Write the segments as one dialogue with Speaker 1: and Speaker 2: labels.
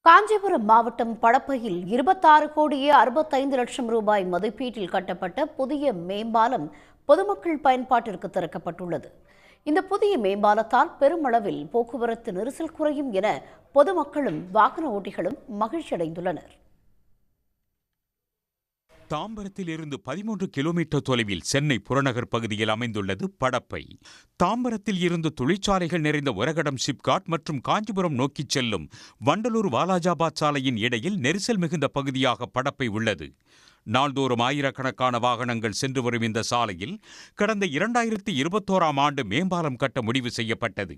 Speaker 1: காஞ்சிபுரம் மாவட்டம் படப்பையில் 26 கோடியே 65 லட்சம் ரூபாய் மதிப்பீட்டில் கட்டப்பட்ட புதிய மேம்பாலம் பொதுமக்கள் பயன்பாட்டிற்கு திறக்கப்பட்டுள்ளது. இந்த புதிய மேம்பாலத்தால் பெருமளவில் போக்குவரத்து நெரிசல் குறையும் என பொதுமக்களும் வாகன ஓட்டிகளும் மகிழ்ச்சியடைந்துள்ளனர்.
Speaker 2: தாம்பரத்தில் இருந்து 13 கிலோமீட்டர் தொலைவில் சென்னை புறநகர் பகுதியில் அமைந்துள்ளது படப்பை. தாம்பரத்தில் இருந்து தொழிற்சாலைகள் நிறைந்த ஒரகடம் சிப்காட் மற்றும் காஞ்சிபுரம் நோக்கிச் செல்லும் வண்டலூர் வாலாஜாபாத் சாலையின் இடையில் நெரிசல் மிகுந்த பகுதியாக படப்பை உள்ளது. நாள்தோறும் ஆயிரக்கணக்கான வாகனங்கள் சென்று வரும் இந்த சாலையில் கடந்த 2021ஆம் ஆண்டு மேம்பாலம் கட்ட முடிவு செய்யப்பட்டது.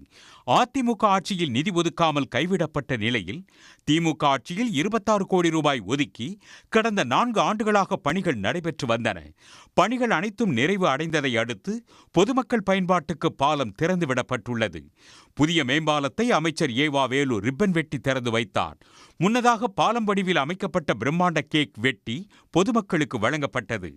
Speaker 2: அதிமுக ஆட்சியில் நிதி ஒதுக்காமல் கைவிடப்பட்ட நிலையில் திமுக ஆட்சியில் 26 கோடி ரூபாய் ஒதுக்கி கடந்த 4 ஆண்டுகளாக பணிகள் நடைபெற்று வந்தன. பணிகள் அனைத்தும் நிறைவு அடைந்ததை அடுத்து பொதுமக்கள் பயன்பாட்டுக்கு பாலம் திறந்துவிடப்பட்டுள்ளது. புதிய மேம்பாலத்தை அமைச்சர் ஏவா வேலு ரிப்பன் வெட்டி திறந்து வைத்தார். முன்னதாக பாலம் வடிவில் அமைக்கப்பட்ட பிரம்மாண்ட கேக் வெட்டி பொதுமக்களுக்கு வழங்கப்பட்டது.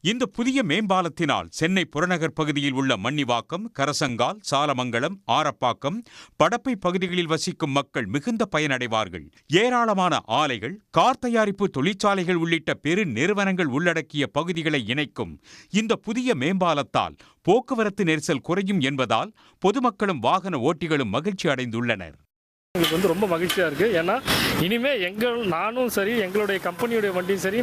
Speaker 2: இந்த புதிய மேம்பாலத்தினால் சென்னை புறநகர் பகுதியில் உள்ள மன்னிவாக்கம், கரசங்கால், சாலமங்கலம், ஆரப்பாக்கம், படப்பை பகுதிகளில் வசிக்கும் மக்கள் மிகுந்த பயனடைவார்கள். ஏராளமான ஆலைகள், கார் தயாரிப்பு தொழிற்சாலைகள் உள்ளிட்ட பெரு நிறுவனங்கள் உள்ளடக்கிய பகுதிகளை இணைக்கும் இந்த புதிய மேம்பாலத்தால் போக்குவரத்து நெரிசல் குறையும் என்பதால் பொதுமக்களும் வாகன ஓட்டிகளும் மகிழ்ச்சி அடைந்துள்ளனர்.
Speaker 3: எங்களுக்கு ரொம்ப மகிழ்ச்சியாக இருக்குது. ஏன்னா இனிமேல் நானும் சரி, எங்களுடைய கம்பெனியுடைய வண்டியும் சரி,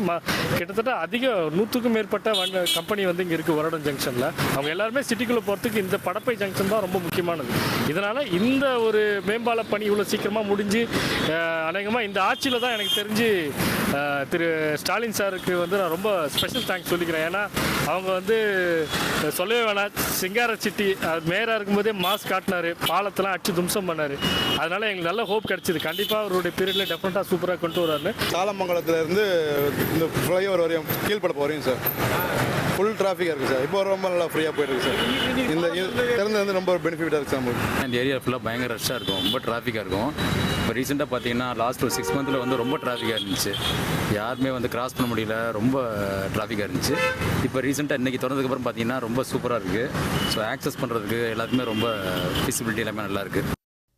Speaker 3: கிட்டத்தட்ட அதிக 100க்கும் மேற்பட்ட கம்பெனி இங்கே இருக்குது ஒரடம் ஜங்ஷனில். அவங்க எல்லாருமே சிட்டிக்குள்ளே போகிறதுக்கு இந்த படப்பை ஜங்ஷன் தான் ரொம்ப முக்கியமானது. இதனால் இந்த ஒரு மேம்பால பணி இவ்வளோ சீக்கிரமாக முடிஞ்சு அநேகமாக இந்த ஆட்சியில் தான் எனக்கு தெரிஞ்சு திரு ஸ்டாலின் சாருக்கு நான் ரொம்ப ஸ்பெஷல் தேங்க்ஸ் சொல்லிக்கிறேன். ஏன்னா அவங்க சொல்லவே வேணாம், சிங்கார சிட்டி மேயராக இருக்கும்போதே மாஸ்க் காட்டினார், பாலத்தெல்லாம் அடிச்சு தும்சம் பண்ணார். அதனால் எங்களுக்கு நல்ல ஹோப் கிடைச்சிது. கண்டிப்பாக அவருடைய பீரியடில் டெஃபினட்டாக சூப்பராக கொண்டு வராரு.
Speaker 4: சாலமங்கலத்திலேருந்து இந்த ஃப்ளைஓவர் வரையும் கீழ்படப்பு வரையும் சார் ஃபுல் டிராஃபிக்காக இருக்குது சார். இப்போ ரொம்ப நல்லா ஃப்ரீயாக போயிட்டு இருக்கு சார். இந்த திறந்து ரொம்ப பெனிஃபிட்டாக இருக்குது சார். நம்மளுக்கு
Speaker 5: இந்த ஏரியா ஃபுல்லாக பயங்கர ரஷ்ஷாக இருக்கும், ரொம்ப டிராஃபிக்காக இருக்கும். இப்போ ரீசெண்டாக பார்த்தீங்கன்னா லாஸ்ட் ஒரு 6 மந்த்தில் ரொம்ப டிராஃபிக்காக இருந்துச்சு. யாருமே கிராஸ் பண்ண முடியல, ரொம்ப டிராஃபிக்காக இருந்துச்சு. இப்போ ரீசெண்டாக இன்றைக்கி திறந்ததுக்கப்புறம் பார்த்தீங்கன்னா ரொம்ப சூப்பராக இருக்குது. ஸோ ஆக்சஸ் பண்ணுறதுக்கு எல்லாத்துக்குமே ரொம்ப விசிபிலிட்டி எல்லாமே நல்லாயிருக்கு.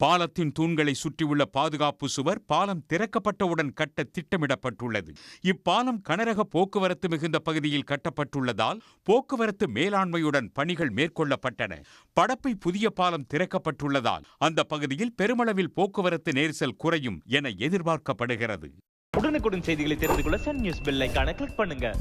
Speaker 2: பாலத்தின் தூண்களை சுற்றியுள்ள பாதுகாப்பு சுவர் பாலம் திறக்கப்பட்டவுடன் கட்ட திட்டமிடப்பட்டுள்ளது. இப்பாலம் கனரக போக்குவரத்து மிகுந்த பகுதியில் கட்டப்பட்டுள்ளதால் போக்குவரத்து மேலாண்மையுடன் பணிகள் மேற்கொள்ளப்பட்டன. படப்பை புதிய பாலம் திறக்கப்பட்டுள்ளதால் அந்த பகுதியில் பெருமளவில் போக்குவரத்து நெரிசல் குறையும் என எதிர்பார்க்கப்படுகிறது.
Speaker 6: உடனுக்குடன் செய்திகளை தெரிந்து கொள்ள சன் நியூஸ் பெல் ஐகானை கிளிக் பண்ணுங்க.